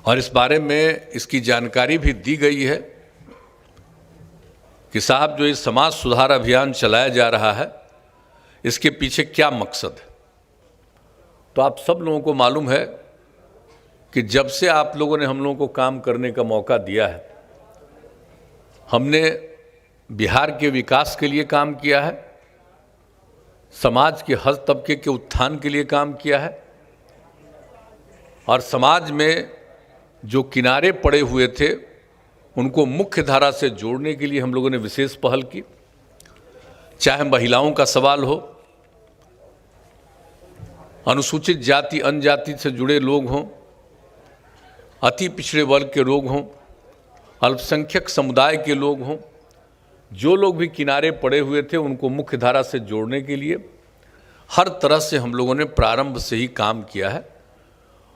और इस बारे में इसकी जानकारी भी दी गई है कि साहब जो ये समाज सुधार अभियान चलाया जा रहा है इसके पीछे क्या मकसद है। तो आप सब लोगों को मालूम है कि जब से आप लोगों ने हम लोगों को काम करने का मौका दिया है, हमने बिहार के विकास के लिए काम किया है, समाज के हर तबके के उत्थान के लिए काम किया है और समाज में जो किनारे पड़े हुए थे उनको मुख्य धारा से जोड़ने के लिए हम लोगों ने विशेष पहल की। चाहे महिलाओं का सवाल हो, अनुसूचित जाति जनजाति से जुड़े लोग हों, अति पिछड़े वर्ग के लोग हों, अल्पसंख्यक समुदाय के लोग हों, जो लोग भी किनारे पड़े हुए थे उनको मुख्य धारा से जोड़ने के लिए हर तरह से हम लोगों ने प्रारंभ से ही काम किया है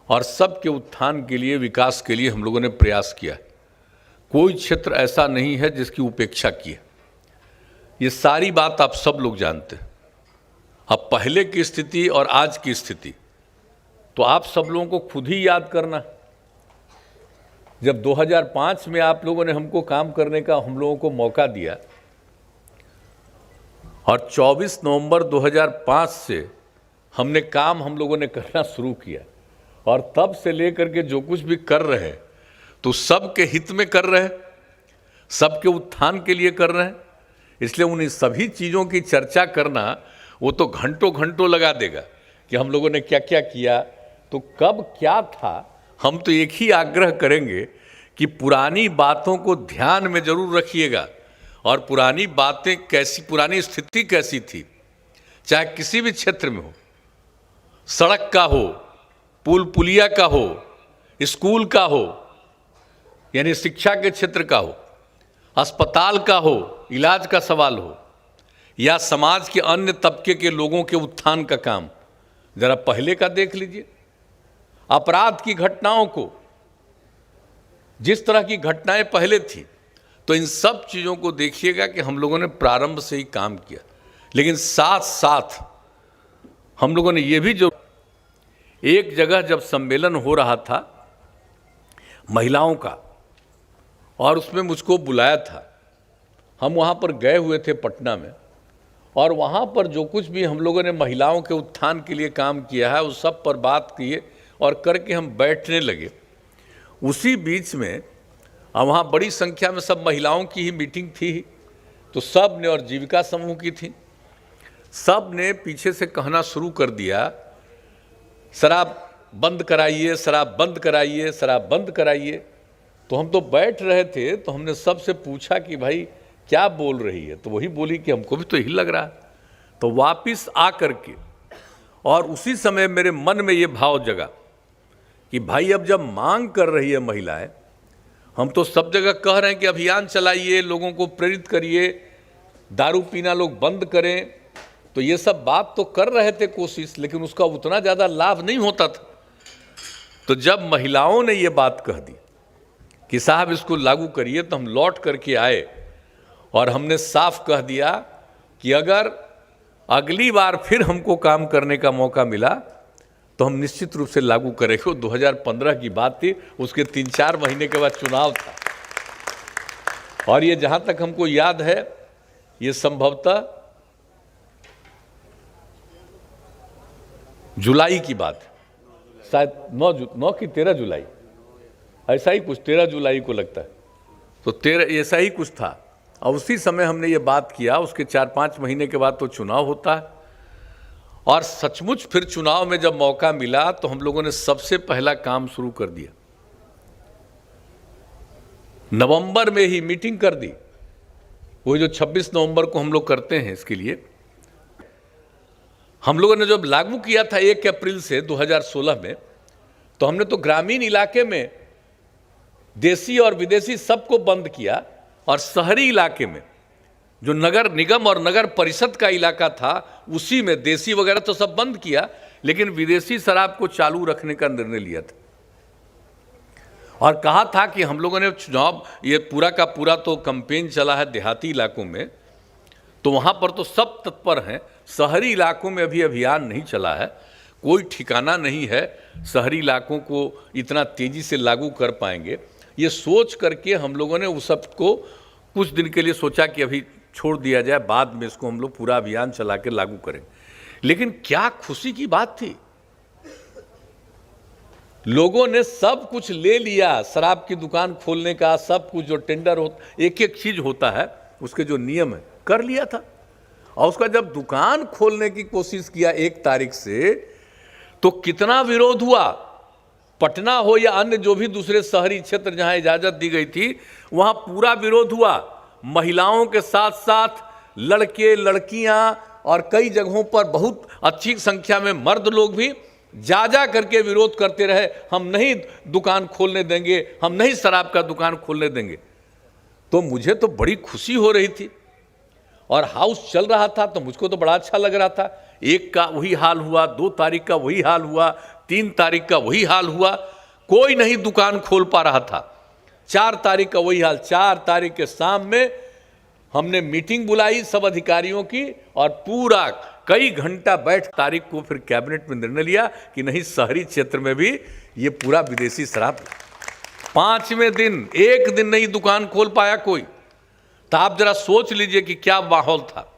और सबके उत्थान के लिए, विकास के लिए हम लोगों ने प्रयास किया है। कोई क्षेत्र ऐसा नहीं है जिसकी उपेक्षा की है। ये सारी बात आप सब लोग जानते हैं। अब पहले की स्थिति और आज की स्थिति तो आप सब लोगों को खुद ही याद करना है। जब 2005 में आप लोगों ने हमको काम करने का हम लोगों को मौका दिया और 24 नवंबर 2005 से हमने काम हम लोगों ने करना शुरू किया और तब से लेकर के जो कुछ भी कर रहे हैं तो सबके हित में कर रहे हैं, सबके उत्थान के लिए कर रहे हैं। इसलिए उन सभी चीज़ों की चर्चा करना वो तो घंटों घंटों लगा देगा कि हम लोगों ने क्या क्या किया, तो कब क्या था। हम तो एक ही आग्रह करेंगे कि पुरानी बातों को ध्यान में जरूर रखिएगा और पुरानी बातें कैसी, पुरानी स्थिति कैसी थी, चाहे किसी भी क्षेत्र में हो, सड़क का हो, पुल पुलिया का हो, स्कूल का हो, यानी शिक्षा के क्षेत्र का हो, अस्पताल का हो, इलाज का सवाल हो, या समाज के अन्य तबके के लोगों के उत्थान का काम, जरा पहले का देख लीजिए। अपराध की घटनाओं को, जिस तरह की घटनाएं पहले थी, तो इन सब चीज़ों को देखिएगा कि हम लोगों ने प्रारंभ से ही काम किया। लेकिन साथ साथ हम लोगों ने ये भी, जो एक जगह जब सम्मेलन हो रहा था महिलाओं का और उसमें मुझको बुलाया था, हम वहाँ पर गए हुए थे पटना में, और वहाँ पर जो कुछ भी हम लोगों ने महिलाओं के उत्थान के लिए काम किया है उस सब पर बात किए और करके हम बैठने लगे। उसी बीच में वहाँ बड़ी संख्या में सब महिलाओं की ही मीटिंग थी, तो सब ने, और जीविका समूह की थी, सब ने पीछे से कहना शुरू कर दिया, शराब बंद कराइए, शराब बंद कराइए, शराब बंद कराइए। तो हम तो बैठ रहे थे, तो हमने सबसे पूछा कि भाई क्या बोल रही है, तो वही बोली कि हमको भी तो यही लग रहा है। तो वापिस आ करके और उसी समय मेरे मन में ये भाव जगा कि भाई अब जब मांग कर रही है महिलाएं, हम तो सब जगह कह रहे हैं कि अभियान चलाइए, लोगों को प्रेरित करिए, दारू पीना लोग बंद करें, तो ये सब बात तो कर रहे थे कोशिश, लेकिन उसका उतना ज़्यादा लाभ नहीं होता था। तो जब महिलाओं ने ये बात कह दी कि साहब इसको लागू करिए, तो हम लौट करके आए और हमने साफ कह दिया कि अगर अगली बार फिर हमको काम करने का मौका मिला तो हम निश्चित रूप से लागू करेंगे। 2015 की बात थी, उसके 3-4 महीने के बाद चुनाव था, और ये जहाँ तक हमको याद है ये संभवतः जुलाई की बात है, शायद 9 की 13 जुलाई, ऐसा ही कुछ, 13 जुलाई को लगता है, तो 13 ऐसा ही कुछ था। और उसी समय हमने ये बात किया। उसके 4-5 महीने के बाद तो चुनाव होता है, और सचमुच फिर चुनाव में जब मौका मिला तो हम लोगों ने सबसे पहला काम शुरू कर दिया। नवंबर में ही मीटिंग कर दी, वो जो 26 नवंबर को हम लोग करते हैं। इसके लिए हम लोगों ने जब लागू किया था 1 अप्रैल से 2016 में, तो हमने तो ग्रामीण इलाके में देसी और विदेशी सबको बंद किया, और शहरी इलाके में जो नगर निगम और नगर परिषद का इलाका था उसी में देसी वगैरह तो सब बंद किया, लेकिन विदेशी शराब को चालू रखने का निर्णय लिया था। और कहा था कि हम लोगों ने चुनाव, ये पूरा का पूरा तो कैंपेन चला है देहाती इलाकों में, तो वहाँ पर तो सब तत्पर हैं, शहरी इलाकों में अभी अभियान नहीं चला है। कोई ठिकाना नहीं है शहरी इलाकों को इतना तेज़ी से लागू कर पाएंगे। ये सोच करके हम लोगों ने उस सब को कुछ दिन के लिए सोचा कि अभी छोड़ दिया जाए, बाद में इसको हम लोग पूरा अभियान चला के लागू करेंगे। लेकिन क्या खुशी की बात थी, लोगों ने सब कुछ ले लिया, शराब की दुकान खोलने का सब कुछ, जो टेंडर होता, एक एक चीज होता है उसके जो नियम है, कर लिया था। और उसका जब दुकान खोलने की कोशिश किया 1 तारीख से, तो कितना विरोध हुआ। पटना हो या अन्य जो भी दूसरे शहरी क्षेत्र जहां इजाजत दी गई थी, वहां पूरा विरोध हुआ। महिलाओं के साथ साथ लड़के, लड़कियां और कई जगहों पर बहुत अच्छी संख्या में मर्द लोग भी जा करके विरोध करते रहे, हम नहीं दुकान खोलने देंगे, हम नहीं शराब का दुकान खोलने देंगे। तो मुझे तो बड़ी खुशी हो रही थी और हाउस चल रहा था, तो मुझको तो बड़ा अच्छा लग रहा था। 1 का वही हाल हुआ, 2 तारीख का वही हाल हुआ, 3 तारीख का वही हाल हुआ, कोई नहीं दुकान खोल पा रहा था। 4 तारीख का वही हाल। 4 तारीख के शाम में हमने मीटिंग बुलाई सब अधिकारियों की और पूरा कई घंटा बैठ तारीख को फिर कैबिनेट में निर्णय लिया कि नहीं, शहरी क्षेत्र में भी ये पूरा विदेशी शराब। 5वें दिन 1 दिन नहीं दुकान खोल पाया कोई। तो आप जरा सोच लीजिए कि क्या माहौल था।